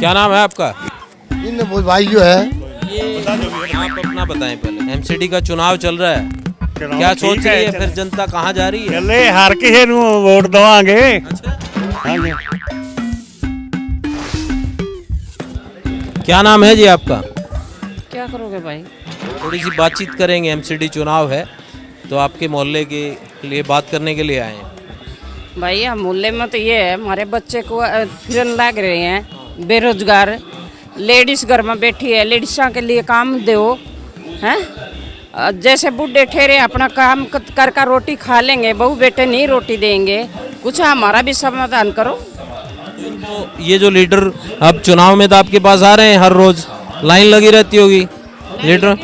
क्या नाम है आपका? इन वो भाई जो है ये आप अपना बताएं पहले। एमसीडी का चुनाव चल रहा है, क्या सोच ठीक रही है फिर जनता कहाँ जा रही है? ਚੱਲੇ ਹਰ ਕਿਸੇ ਨੂੰ ਵੋਟ ਦਵਾਂਗੇ। अच्छा, ਹਾਂਜੀ क्या नाम है जी आपका? क्या करोगे भाई? थोड़ी सी बातचीत करेंगे, एमसीडी चुनाव है तो आपके मोहल्ले के लिए बात करने के लिए आए हैं। भाई हम मोहल्ले में तो ये है, हमारे बच्चे को फिरन लग रहे हैं, बेरोजगार लेडीज घर में बैठी है, लेडीज़ों के लिए काम दो हैं। जैसे बूढ़े ठहरे अपना काम कर रोटी खा लेंगे, बहू बेटे नहीं रोटी देंगे, कुछ हमारा भी समाधान करो। तो ये जो लीडर अब चुनाव में तो आपके पास आ रहे हैं, हर रोज लाइन लगी रहती होगी लीडर,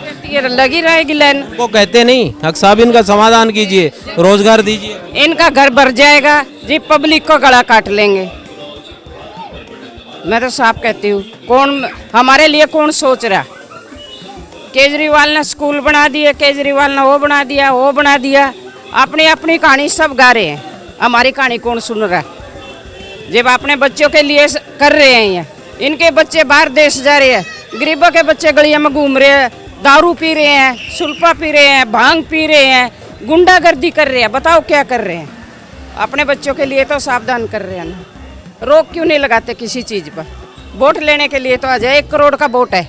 लगी रहेगी लाइन। वो कहते नहीं हक साहब इनका समाधान कीजिए, रोजगार दीजिए। इनका घर भर जाएगा जी, पब्लिक को गला काट लेंगे। मैं तो साफ कहती हूँ, कौन हमारे लिए कौन सोच रहा? केजरीवाल ने स्कूल बना दिए, केजरीवाल ने वो बना दिया, वो बना दिया, अपनी अपनी कहानी सब गा रहे हैं, हमारी कहानी कौन सुन रहा? जब अपने बच्चों के लिए कर रहे हैं ये, इनके बच्चे बाहर देश जा रहे हैं, गरीबों के बच्चे गलियों में घूम रहे हैं, दारू पी रहे हैं, सुल्फा पी रहे हैं, भांग पी रहे हैं, गुंडागर्दी कर रहे हैं। बताओ क्या कर रहे हैं? अपने बच्चों के लिए तो सावधान कर रहे हैं ना। रोक क्यों नहीं लगाते किसी चीज़ पर? वोट लेने के लिए तो आ जाए, 1 करोड़ का वोट है,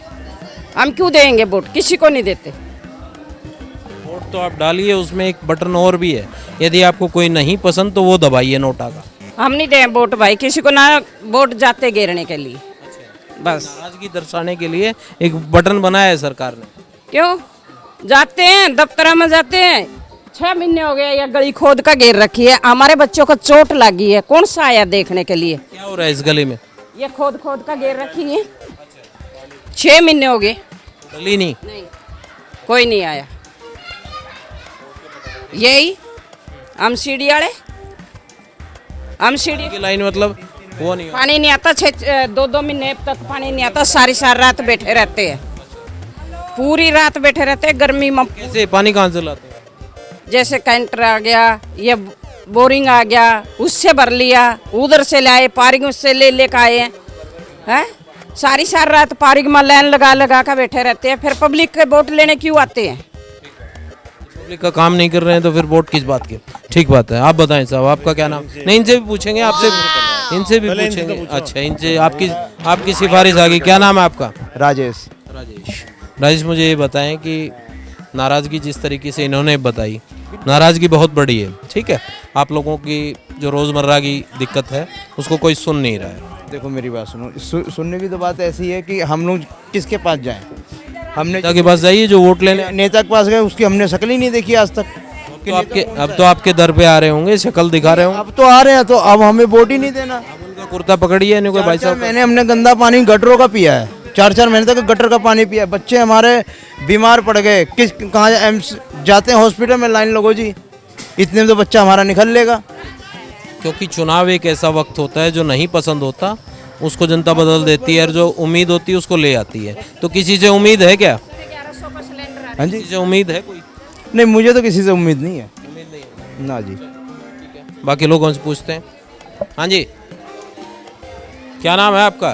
हम क्यों देंगे वोट? किसी को नहीं देते। वोट तो आप डालिए, उसमें एक बटन और भी है, यदि आपको कोई नहीं पसंद तो वो दबाइए नोटा का। हम नहीं दें वोट भाई किसी को, ना वोट जाते घेरने के लिए, बस नाराजगी दर्शाने के लिए एक बटन बनाया है सरकार ने। क्यों जाते हैं? दफ्तर में जाते हैं, 6 महीने हो गए, या गली खोद का घेर रखी है, हमारे बच्चों को चोट लगी है, कौन सा आया देखने के लिए? क्या हो रहा है इस गली में? ये खोद का घेर रखी है, 6 महीने हो गए, गली नहीं, कोई नहीं आया। यही हम सीढ़ी वाले, हम सीढ़ी की लाइन मतलब वो नहीं हो। पानी नहीं आता, 2-2 महीने तक पानी नहीं आता, सारी रात बैठे रहते हैं, पूरी रात बैठे रहते हैं गर्मी में। कैसे पानी कहाँ से लाते हैं? जैसे कैंटर आ गया या बोरिंग आ गया, उससे भर लिया, उधर से लाए, पारिंग उससे ले आए हैं। सारी रात पारिंग में लाइन लगा कर बैठे रहते हैं, फिर पब्लिक के वोट लेने क्यों आते हैं? पब्लिक का काम नहीं कर रहे हैं तो फिर वोट किस बात के? ठीक बात है। आप बताएं साहब, आपका क्या नाम? नहीं, इनसे भी पूछेंगे, आपसे इनसे भी पूछेंगे। अच्छा, इनसे आपकी सिफारिश आ गई। क्या नाम है आपका? राजेश। राजेश, मुझे ये बताएं कि नाराज़गी जिस तरीके से इन्होंने बताई, नाराज़गी बहुत बड़ी है, ठीक है? आप लोगों की जो रोज़मर्रा की दिक्कत है उसको कोई सुन नहीं रहा है। देखो मेरी बात सुनो, सुनने की तो बात ऐसी है कि हम लोग किसके पास जाएं? हमने नेता के पास जाइए जो वोट लेने। नेता के पास गए, उसकी हमने शक्ल ही नहीं देखी आज तक। अब तो आपके दर पे आ रहे होंगे, शक्ल दिखा रहे होंगे। अब तो आ रहे हैं, तो अब हमें वोट ही नहीं देना। उनका कुर्ता पकड़िए, नहीं कोई भाई साहब। मैंने हमने गंदा पानी गटरों का पिया है, 4-4 महीने तक गटर का पानी पिया है। बच्चे हमारे बीमार पड़ गए, कहाँ एम्स जाते हैं, हॉस्पिटल में लाइन लगो जी, इतने में तो बच्चा हमारा निकल लेगा। क्योंकि चुनाव एक ऐसा वक्त होता है जो नहीं पसंद होता उसको जनता बदल देती है, और जो उम्मीद होती है उसको ले आती है। तो किसी से उम्मीद है क्या? हाँ जी, किसी से उम्मीद है कोई? नहीं, मुझे तो किसी से उम्मीद नहीं है ना जी। बाकी लोगों से पूछते हैं। हाँ जी, क्या नाम है आपका?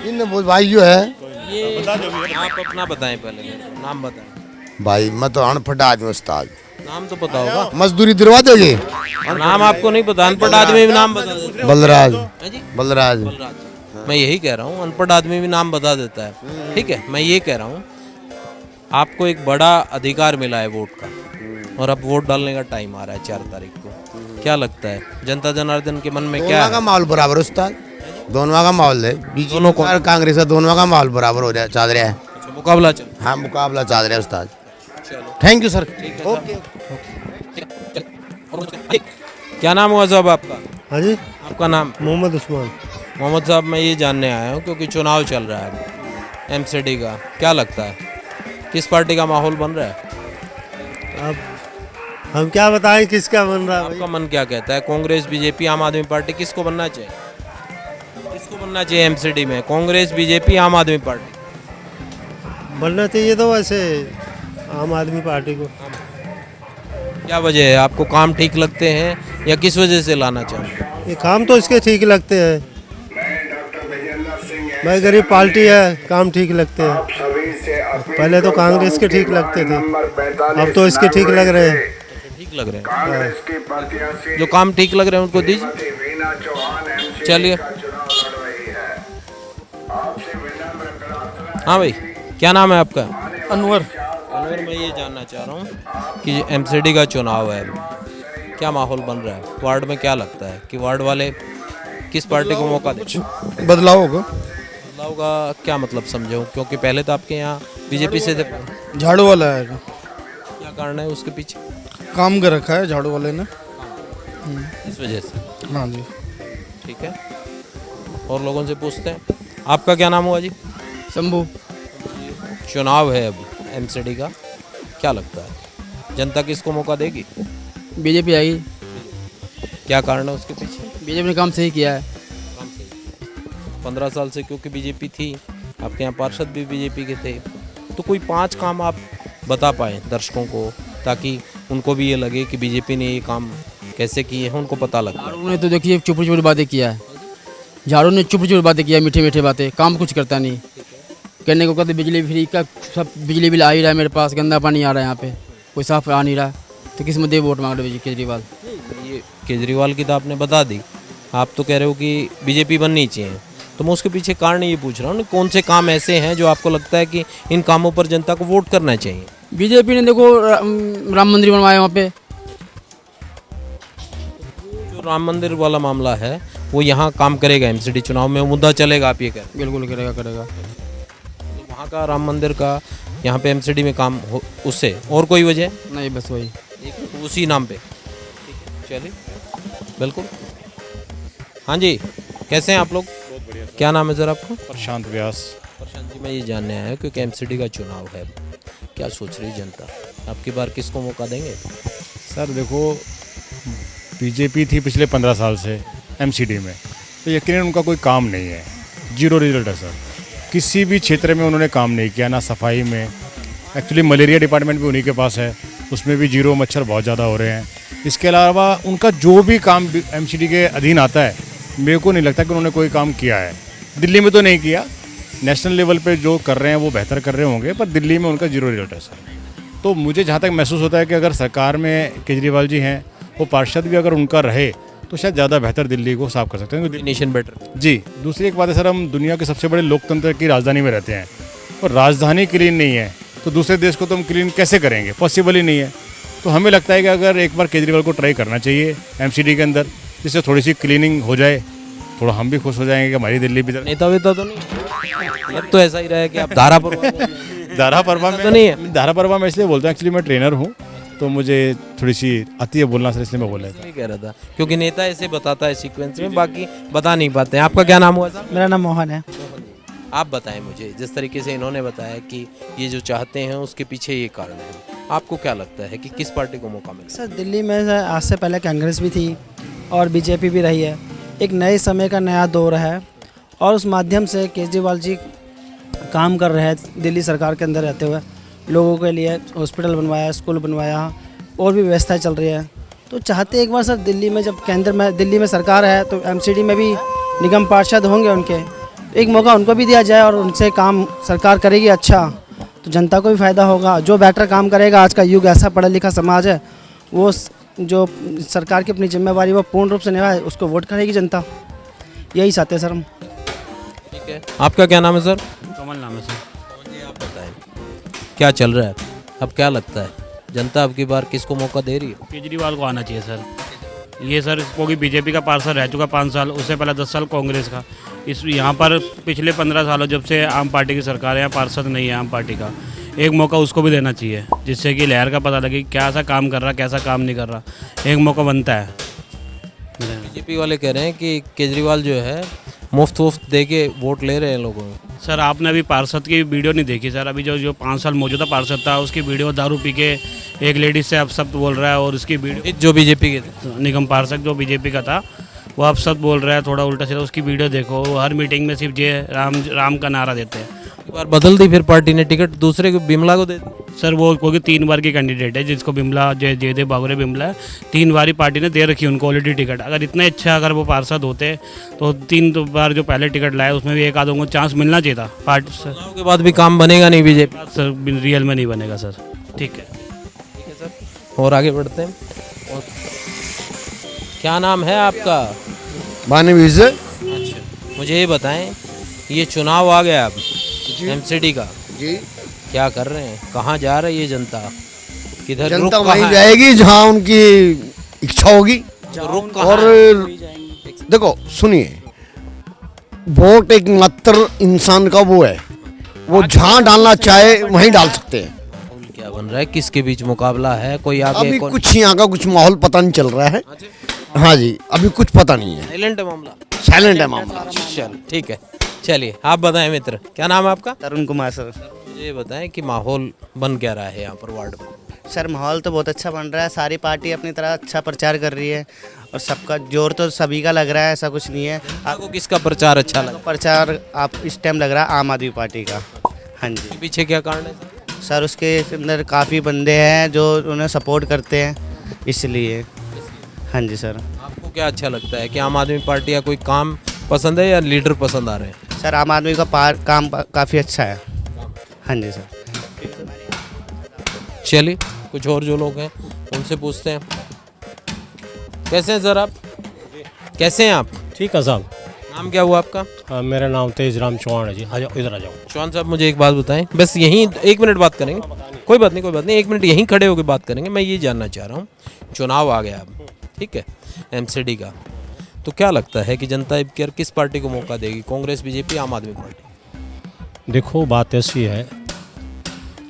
इन वो भाई जो है ये आप अपना बताएं पहले, मेरे को नाम बताएं। भाई, मैं तो अनपढ़ आदमी उस्ताद, नाम तो पता होगा। मजदूरी दिलवा दोगे? नाम आपको नहीं पता? अनपढ़ आदमी भी नाम बता देता है। बलराज। है जी? बलराज। बलराज। मैं यही कह रहा हूँ, अनपढ़ आदमी भी नाम बता देता है, ठीक है? मैं ये कह रहा हूँ, आपको एक बड़ा अधिकार मिला है वोट का, और अब वोट डालने का टाइम आ रहा है 4 तारीख को। क्या लगता है जनता जनार्दन के मन में क्या दोनों का माहौल बराबर उस्ताद, दोनों का माहौल है, दोनों को कांग्रेस का दोनों का माहौल बराबर हो रहा चाह रहा है। अच्छा, मुकाबला चल। हाँ, मुकाबला चाह रहा है उस्ताद। चलो, थैंक यू सर। ओके। क्या नाम हुआ साहब आपका? हाँ जी, आपका नाम? मोहम्मद उस्मान। मोहम्मद साहब, मैं ये जानने आया हूँ क्योंकि चुनाव चल रहा है एमसीडी का, क्या लगता है किस पार्टी का माहौल बन रहा है? अब हम क्या बताएं किसका बन रहा है? आपका मन क्या कहता है? कांग्रेस, बीजेपी, आम आदमी पार्टी, किसको बनना चाहिए? किसको बनना चाहिए एमसीडी में? कांग्रेस, बीजेपी, आम आदमी पार्टी? बनना चाहिए तो वैसे आम आदमी पार्टी को। क्या वजह है? आपको काम ठीक लगते हैं या किस वजह से लाना चाहते हैं? ये काम तो इसके ठीक लगते हैं, भाई गरीब पार्टी है, काम ठीक लगते हैं। पहले तो कांग्रेस के ठीक लगते थे, अब तो इसके ठीक लग रहे हैं। ठीक लग रहे हैं, जो काम ठीक लग रहे हैं उनको दीजिए। चलिए, हाँ भाई, क्या नाम है आपका? अनवर। अनवर, मैं ये जानना चाह रहा हूँ कि एमसीडी का चुनाव है, क्या माहौल बन रहा है वार्ड में? क्या लगता है कि वार्ड वाले किस पार्टी को मौका दें? बदलाव होगा। बदलाव का क्या मतलब समझो, क्योंकि पहले तो आपके यहाँ बीजेपी से थे। झाड़ू वाला आएगा। क्या कारण है उसके पीछे? काम कर रखा है झाड़ू वाले ने। इस वजह से। हाँ जी। ठीक है, और लोगों से पूछते हैं। आपका क्या नाम हुआ जी? शंभू। चुनाव है अब एमसीडी का, क्या लगता है जनता किसको मौका देगी? बीजेपी आएगी। क्या कारण है उसके पीछे? बीजेपी ने काम सही किया है। काम सही। 15 साल से क्योंकि बीजेपी थी, आपके यहाँ पार्षद भी बीजेपी के थे, तो कोई 5 काम आप बता पाएँ दर्शकों को, ताकि उनको भी ये लगे कि बीजेपी ने ये काम कैसे किए हैं, उनको पता लगता है। झाड़ू ने तो देखिए चुप चुप बातें किया है। झाड़ू ने चुप चुप बातें किया, मीठे मीठे बातें, काम कुछ करता नहीं। कहने को कहते बिजली फ्री का, सब बिजली बिल आ ही रहा है मेरे पास, गंदा पानी आ रहा है यहाँ पे, कोई साफ आ नहीं रहा, तो किस मुद्दे वोट मांग रहे हो केजरीवाल? ये केजरीवाल की तो आपने बता दी, आप तो कह रहे हो कि बीजेपी बननी चाहिए, तो मैं उसके पीछे कारण ये पूछ रहा हूँ, कौन से काम ऐसे हैं जो आपको लगता है कि इन कामों पर जनता को वोट करना चाहिए? बीजेपी ने देखो राम मंदिर बनवाया वहाँ पे। जो राम मंदिर वाला मामला है वो यहाँ काम करेगा, एमसीडी चुनाव में मुद्दा चलेगा, आप ये कह रहे हैं? बिल्कुल करेगा करेगा। तो वहाँ का राम मंदिर का यहाँ पे एमसीडी में काम हो, उससे और कोई वजह नहीं, बस वही उसी नाम पे। चलिए, बिल्कुल। हाँ जी, कैसे हैं आप लोग? क्या नाम है सर आपका? प्रशांत व्यास। प्रशांत जी, मैं ये जानने आया हूँ क्योंकि एमसीडी का चुनाव है, क्या सोच रही जनता, आपकी बार किसको मौका देंगे? सर देखो, बीजेपी थी पिछले 15 साल से एमसीडी में, तो यकीनन उनका कोई काम नहीं है, जीरो रिजल्ट है सर। किसी भी क्षेत्र में उन्होंने काम नहीं किया, ना सफाई में, एक्चुअली मलेरिया डिपार्टमेंट भी उन्हीं के पास है, उसमें भी जीरो, मच्छर बहुत ज़्यादा हो रहे हैं। इसके अलावा उनका जो भी काम एमसीडी के अधीन आता है, मेरे को नहीं लगता कि उन्होंने कोई काम किया है। दिल्ली में तो नहीं किया, नेशनल लेवल पे जो कर रहे हैं वो बेहतर कर रहे होंगे, पर दिल्ली में उनका जीरो रिजल्ट है सर। तो मुझे जहाँ तक महसूस होता है कि अगर सरकार में केजरीवाल जी हैं, वो पार्षद भी अगर उनका रहे तो शायद ज़्यादा बेहतर दिल्ली को साफ कर सकते हैं। Nation better. जी, दूसरी एक बात है सर, हम दुनिया के सबसे बड़े लोकतंत्र की राजधानी में रहते हैं, और राजधानी क्लीन नहीं है तो दूसरे देश को तो हम क्लीन कैसे करेंगे? पॉसिबल ही नहीं है। तो हमें लगता है कि अगर एक बार केजरीवाल को ट्राई करना चाहिए एमसीडी के अंदर, जिससे थोड़ी सी क्लीनिंग हो जाए, थोड़ा हम भी खुश हो जाएंगे कि हमारी दिल्ली भी। नेता वेता तो नहीं, अब तो ऐसा ही रहा है कि आप धारा पर धारापरवा तो नहीं है। धारापरवा में इसलिए बोलता हूँ, एक्चुअली मैं ट्रेनर हूँ, तो मुझे थोड़ी सी आती है बोलना सर, इसलिए मैं बोल रहा था। नहीं कह रहा था क्योंकि नेता ऐसे बताता है सीक्वेंस में, बाकी बता नहीं पाते हैं। आपका क्या नाम हुआ सर? मेरा नाम मोहन है। आप बताएं मुझे, जिस तरीके से इन्होंने बताया कि ये जो चाहते हैं उसके पीछे ये कारण है, आपको क्या लगता है कि किस पार्टी को मौका मिले? सर दिल्ली में आज से पहले कांग्रेस भी थी और बीजेपी भी रही है, एक नए समय का नया दौर है, और उस माध्यम से केजरीवाल जी काम कर रहे हैं दिल्ली सरकार के अंदर रहते हुए, लोगों के लिए हॉस्पिटल बनवाया, स्कूल बनवाया, और भी व्यवस्थाएं चल रही है। तो चाहते एक बार सर दिल्ली में, जब केंद्र में दिल्ली में सरकार है तो एमसीडी में भी निगम पार्षद होंगे उनके, एक मौका उनको भी दिया जाए और उनसे काम सरकार करेगी अच्छा, तो जनता को भी फ़ायदा होगा। जो बेटर काम करेगा, आज का युग ऐसा पढ़ा लिखा समाज है, वो जो सरकार की अपनी जिम्मेवारी वो पूर्ण रूप से निभाए, उसको वोट करेगी जनता। यही चाहते हैं सर हम। ठीक है, आपका क्या नाम है सर? कमल नाम है सर। आप बताएं क्या चल रहा है, अब क्या लगता है जनता अब की बार किसको मौका दे रही है? केजरीवाल को आना चाहिए सर। ये सर क्योंकि बीजेपी का पार्षद रह चुका 5 साल, उससे पहले 10 साल कांग्रेस का। इस यहाँ पर पिछले 15 सालों जब से आम पार्टी की सरकार है, यहाँ पार्षद नहीं है आम पार्टी का, एक मौका उसको भी देना चाहिए, जिससे कि लहर का पता लगे क्या सा काम कर रहा, कैसा काम नहीं कर रहा, एक मौका बनता है। बीजेपी वाले कह रहे हैं कि केजरीवाल जो है मुफ्त दे के वोट ले रहे हैं लोगों में। सर आपने अभी पार्षद की वीडियो नहीं देखी सर, अभी जो 5 साल मौजूदा पार्षद था उसकी वीडियो दारू पी के एक लेडीज से अब शब्द बोल रहा है, और उसकी वीडियो जो बीजेपी के थे, निगम पार्षद जो बीजेपी का था, वो अब सब बोल रहा है थोड़ा उल्टा सीधा, उसकी वीडियो देखो, वो हर मीटिंग में सिर्फ जय राम राम का नारा देते हैं। एक बार बदल दी फिर पार्टी ने, टिकट दूसरे को बिमला को दे दी। सर वो क्योंकि 3 बार की कैंडिडेट है, जिसको बिमला जयदेव बागुरे बिमला है, 3 बार ही पार्टी ने दे रखी उनको ऑलरेडी टिकट। अगर इतने अच्छा अगर वो पार्षद होते तो 3 बार जो पहले टिकट लाए उसमें भी एक आधों को चांस मिलना चाहिए था। पार्टी सर चुनाव के बाद भी काम बनेगा नहीं बीजेपी। सर रियल में नहीं बनेगा सर। ठीक है और आगे बढ़ते हैं। और क्या नाम है आपका? बानी विजय। अच्छा, मुझे ये बताएं, ये चुनाव आ गया अब एमसीडी का, जी क्या कर रहे हैं, कहाँ जा रही है जनता, किधर रुक जनता कहाँ वहीं है? जाएगी जहाँ उनकी इच्छा होगी। तो रुक कहाँ और है? देखो सुनिए, वोट एक मात्र इंसान का वो है, वो जहाँ डालना चाहे वहीं डाल सकते हैं। माहौल क्या बन रहा है, किसके बीच मुकाबला है, कोई आगे अभी कौन? कुछ यहाँ का कुछ माहौल पता नहीं चल रहा है। हाँ जी, अभी कुछ पता नहीं है, साइलेंट है मामला। साइलेंट है मामला। चल ठीक है, चलिए आप बताएं मित्र, क्या नाम है आपका? तरुण कुमार सर। मुझे ये बताएं कि माहौल बन क्या रहा है यहाँ पर वार्ड में? सर माहौल तो बहुत अच्छा बन रहा है, सारी पार्टी अपनी तरह अच्छा प्रचार कर रही है और सबका जोर तो सभी का लग रहा है, ऐसा कुछ नहीं है। आपको किसका प्रचार अच्छा लगा? प्रचार आप इस टाइम लग रहा है आम आदमी पार्टी का। हाँ जी पीछे क्या कारण है? सर, उसके अंदर काफ़ी बंदे हैं जो उन्हें सपोर्ट करते हैं, इसलिए। हाँ जी सर। आपको क्या अच्छा लगता है कि आम आदमी पार्टी का कोई काम पसंद है या लीडर पसंद आ रहे हैं? सर आम आदमी का काम काफ़ी अच्छा है। हाँ जी सर। चलिए कुछ और जो लोग हैं उनसे पूछते हैं। कैसे हैं सर आप? कैसे हैं आप? ठीक है साहब। नाम क्या हुआ आपका? मेरा नाम तेजराम चौहान है जी। आ जाओ, इधर आ जाओ। चौहान साहब मुझे एक बात बताएं, बस यहीं 1 मिनट बात करेंगे। कोई बात नहीं, 1 मिनट यहीं खड़े होकर बात करेंगे। मैं ये जानना चाह रहा हूँ, चुनाव आ गया अब, ठीक है, एमसीडी का, तो क्या लगता है कि जनता अब किस पार्टी को मौका देगी, कांग्रेस, बीजेपी, आम आदमी पार्टी? देखो बात ऐसी है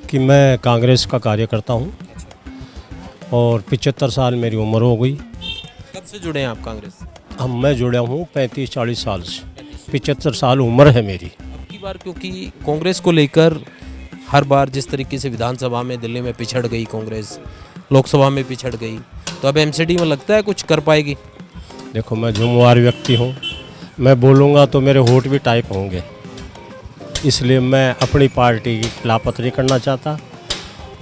कि मैं कांग्रेस का कार्यकर्ता हूँ और 75 साल मेरी उम्र हो गई। कब से जुड़े हैं आप कांग्रेस से? हम मैं जुड़ा हूँ 35-40 साल से। 75 साल उम्र है मेरी। अब की बार क्योंकि कांग्रेस को लेकर हर बार जिस तरीके से विधानसभा में दिल्ली में पिछड़ गई कांग्रेस, लोकसभा में पिछड़ गई, तो अब एमसीडी में लगता है कुछ कर पाएगी? देखो मैं जुम्मेवार व्यक्ति हूँ, मैं बोलूँगा तो मेरे होठ भी टाइप होंगे, इसलिए मैं अपनी पार्टी की खिलाफत नहीं करना चाहता।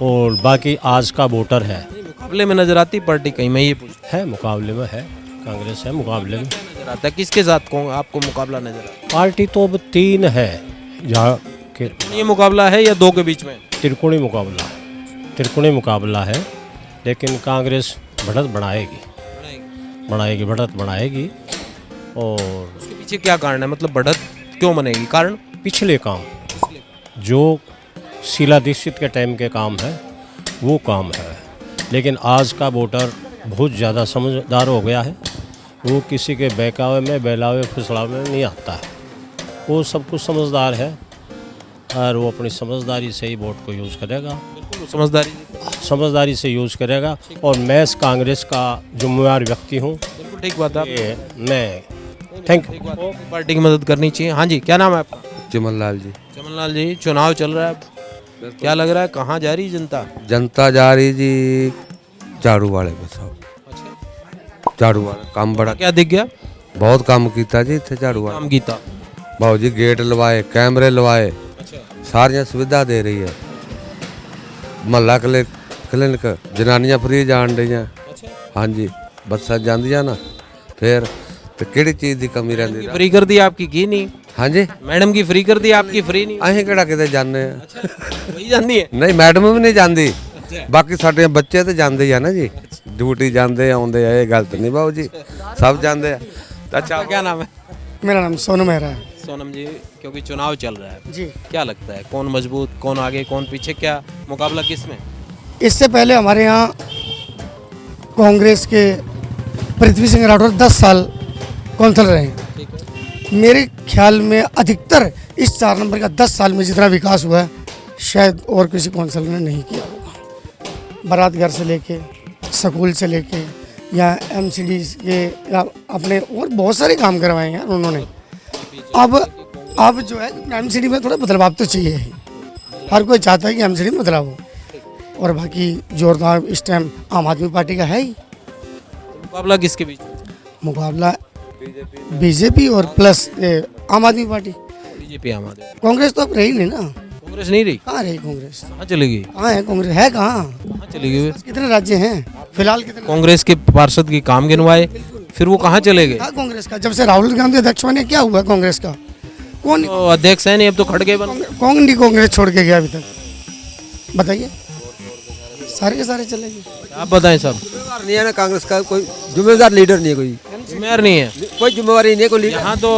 और बाकी आज का वोटर है, मुकाबले में नजर आती पार्टी कहीं, मैं ये पूछ है मुकाबले में, है कांग्रेस है मुकाबले में। नजर आता है, किसके साथ आपको मुकाबला नजर आता है? पार्टी तो अब 3 है जहाँ के। ये मुकाबला है या 2 के बीच में? त्रिकोणी मुकाबला है, लेकिन कांग्रेस बढ़त बढ़ाएगी, बढ़त बढ़ाएगी। और उसके पीछे क्या कारण है, मतलब बढ़त क्यों बनेगी? कारण पिछले काम जो शीला दीक्षित के टाइम के काम है वो काम है, लेकिन आज का वोटर बहुत ज़्यादा समझदार हो गया है। वो किसी के बहकावे में, बहलावे, फुसलावे में नहीं आता है, वो सब कुछ समझदार है और वो अपनी समझदारी से ही वोट को यूज़ करेगा। समझदारी से यूज़ करेगा। और मैं इस कांग्रेस का जिम्मेवार व्यक्ति हूँ। बिल्कुल ठीक बात है, मैं थैंक यू। पार्टी की मदद करनी चाहिए। हाँ जी, क्या नाम है आपका? चमन लाल जी। चमन लाल जी, चुनाव चल रहा है, क्या लग रहा है कहाँ जा रही जनता? जनता जा रही जी झाड़ू वाले में सब। झाड़ू वाला काम बड़ा क्या दिख गया? बहुत काम किया जी इतने झाड़ू वाला काम किया भाव जी, गेट लवाए, कैमरे लवाए, सारियां सुविधा दे रही है। महल्ला क्लिनिक जनानियां फ्री जान रही। हाँ जी, बसा जांदियां ना, फिर तो किहड़ी चीज़ की कमी रही? फ्री कर दी आपकी की नहीं? हाँ जी, मैडम की फ्री कर दी, आपकी फ्री नहीं? अं किहड़ा किते जाने वही जानी है? नहीं, मैडम भी नहीं जाती, बाकी साडे बच्चे तो जाते ही है ना जी, ड्यूटी जाते आते हैं, ये गलत नहीं बाबू जी, सब जाते हैं। अच्छा, क्या नाम है? मेरा नाम सोनू मेहरा है। सोनम जी, क्योंकि चुनाव चल रहा है जी, क्या लगता है कौन मजबूत, कौन आगे, कौन पीछे, क्या मुकाबला किस में? इससे पहले हमारे यहाँ कांग्रेस के पृथ्वी सिंह राठौर 10 साल काउंसिलर रहे हैं। मेरे ख्याल में अधिकतर इस 4 नंबर का 10 साल में जितना विकास हुआ है शायद और किसी काउंसिलर ने नहीं किया होगा। बारात घर से लेके, स्कूल से लेके, या एमसीडी के, या अपने और बहुत सारे काम करवाए हैं उन्होंने। अब जो है एमसीडी में थोड़ा बदलाव तो चाहिए ही, हर कोई चाहता है कि एमसीडी में बदलाव हो। और बाकी जोरदार इस टाइम आम आदमी पार्टी का है ही। मुकाबला किसके बीच? मुकाबला बीजेपी और प्लस आम आदमी पार्टी। बीजेपी आम आदमी, कांग्रेस तो अब रही नहीं ना। कांग्रेस नहीं रही, कहाँ रही कांग्रेस? कहाँ चली गई? कहाँ है कांग्रेस? है कहाँ? कहाँ चली गई? कितने राज्य हैं फिलहाल? कितने कांग्रेस के पार्षद की काम गिनवाए, फिर वो कहाँ चले गए? था कांग्रेस का? जब से राहुल गांधी अध्यक्ष बने क्या हुआ कांग्रेस का? कौन तो अध्यक्ष है नहीं, अब तो खड़गे बन। कौन नहीं कांग्रेस छोड़ के गया अभी तक? बताइए, सारे के सारे चले गए। आप बताएं सब। नहीं है ना कांग्रेस का, कोई जिम्मेदार लीडर नहीं है, कोई जिम्मेदार नहीं है, कोई जिम्मेवारी नहीं है, कोई लीडर। यहाँ तो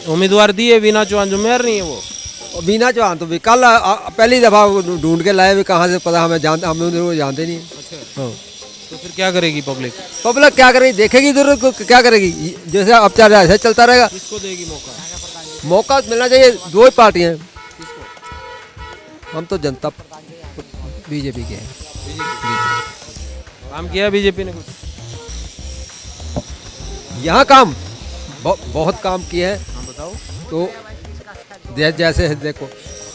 उम्मीदवार दिए, वीना चौहान जिम्मेदार नहीं है वो। और बीना चौहान तो भी कल पहली दफा ढूंढ के लाए, भी कहाँ से पता, हमें जानते नहीं है। तो फिर क्या करेगी पब्लिक? पब्लिक क्या करेगी, देखेगी जरूर को, क्या करेगी? जैसे अब चल रहा है ऐसे चलता रहेगा। किसको देगी मौका? मौका मिलना चाहिए, दो ही पार्टियां हैं। हम तो जनता बीजेपी के हैं। काम किया बीजेपी ने कुछ? यहाँ काम बहुत काम किए हैं। हाँ बताओ। तो जैसे है, देखो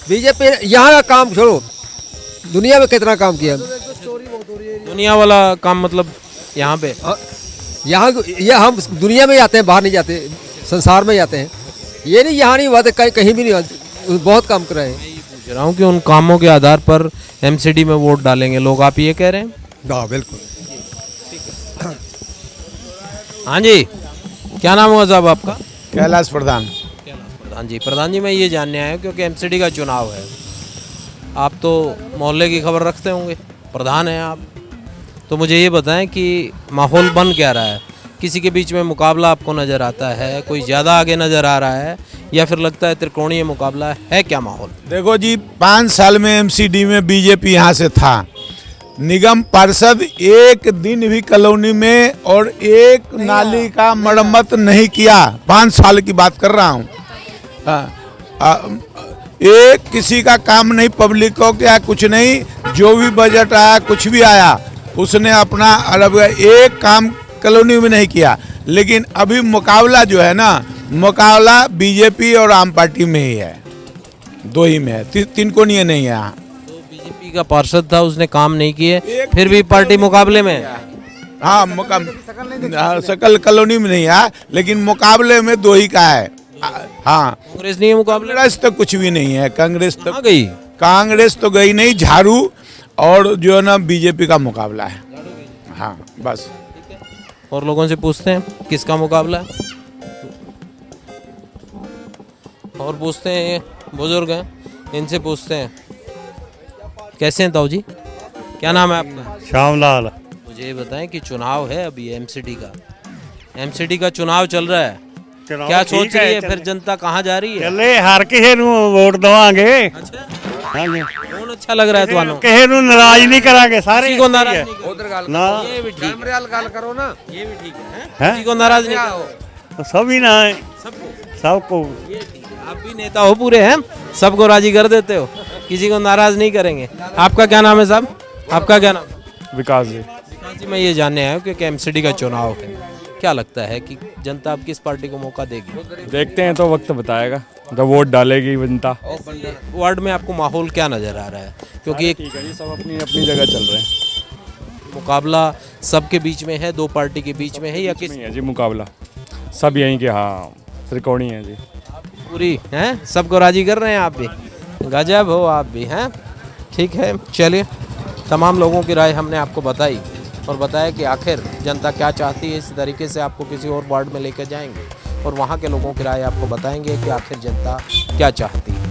बीजेपी यहाँ का काम छोड़ो, दुनिया में कितना काम किया। दुनिया वाला काम मतलब यहाँ पे? यहाँ हम दुनिया में जाते हैं, बाहर नहीं जाते, संसार में जाते हैं। ये नहीं यहाँ नहीं हुआ, कहीं भी नहीं हुआ, बहुत काम कराए हैं। पूछ रहा हूँ कि उन कामों के आधार पर एमसीडी में वोट डालेंगे लोग, आप ये कह रहे हैं? हाँ बिल्कुल। हाँ जी, क्या नाम हुआ साहब आपका? कैलाश प्रधान। प्रधान जी, प्रधान जी मैं ये जानने आया हूँ क्योंकि एमसीडी का चुनाव है, आप तो मोहल्ले की खबर रखते होंगे, प्रधान हैं आप, तो मुझे ये बताएं कि माहौल बन क्या रहा है? किसी के बीच में मुकाबला आपको नज़र आता है? कोई ज़्यादा आगे नज़र आ रहा है या फिर लगता है त्रिकोणीय मुकाबला है? क्या माहौल? देखो जी, 5 साल में एमसीडी में बीजेपी यहाँ से था, निगम पार्षद एक दिन भी कॉलोनी में और एक नाली का मरम्मत नहीं किया। 5 साल की बात कर रहा हूँ। एक किसी का काम नहीं, पब्लिक को क्या कुछ नहीं, जो भी बजट आया कुछ भी आया उसने अपना अलग एक काम कॉलोनी में नहीं किया। लेकिन अभी मुकाबला जो है ना, मुकाबला बीजेपी और आम पार्टी में ही है, दो ही में है, तीन को नहीं है यहाँ। तो बीजेपी का पार्षद था, उसने काम नहीं किए, फिर भी पार्टी मुकाबले में है। हाँ, सकल कॉलोनी में नहीं है, लेकिन मुकाबले में दो ही का है। हाँ, कांग्रेस नहीं है मुकाबले? कांग्रेस तो कुछ भी नहीं है, कांग्रेस तो गई, कांग्रेस तो गई नहीं, झाड़ू और जो है ना बीजेपी का मुकाबला है। हाँ बस। और लोगों से पूछते हैं किसका मुकाबला है, और पूछते हैं, ये बुजुर्ग हैं, इनसे पूछते हैं। कैसे हैं ताऊ जी, क्या नाम है आपका? श्यामलाल। मुझे ये बताएं कि चुनाव है अभी एमसीडी का चुनाव चल रहा है, क्या सोच रही है फिर जनता, कहाँ जा रही है? चले हर किसी ਨੂੰ वोट दवांगे। अच्छा, हाँ जी, कौन अच्छा लग रहा है ਤੁਹਾਨੂੰ? किसी ਨੂੰ नाराज नहीं करांगे, सारे किसी को नाराज नहीं करेंगे। उधर गाल ना ये भी ठीक है, गल करो ना, ये भी ठीक है, हैं? किसी को नाराज नहीं करेंगे। तो सभी ना है, सबको। ये ठीक है, आप भी नेता हो पूरे, हैं, सबको राजी कर देते हो, किसी को नाराज नहीं करेंगे। आपका क्या नाम है साहब, आपका क्या नाम? विकास जी। विकास जी, मैं ये जानने आया हूँ क्योंकि एमसीडी का चुनाव है, क्या लगता है कि जनता अब किस पार्टी को मौका देगी? देखते हैं तो वक्त बताएगा, जब वोट डालेगी जनता। वार्ड में आपको माहौल क्या नज़र आ रहा है? क्योंकि एक ठीक है जी, सब अपनी अपनी जगह चल रहे हैं। मुकाबला सबके बीच में है, दो पार्टी के बीच में है या किस? नहीं है जी मुकाबला, सब यहीं के, हाँ त्रिकोणी है जी। पूरी हैं, सबको राजी कर रहे हैं आप भी, गजब हो आप भी, हैं। ठीक है, चलिए, तमाम लोगों की राय हमने आपको बताई और बताया कि आखिर जनता क्या चाहती है। इस तरीके से आपको किसी और वार्ड में लेकर जाएंगे और वहाँ के लोगों की राय आपको बताएंगे कि आखिर जनता क्या चाहती है।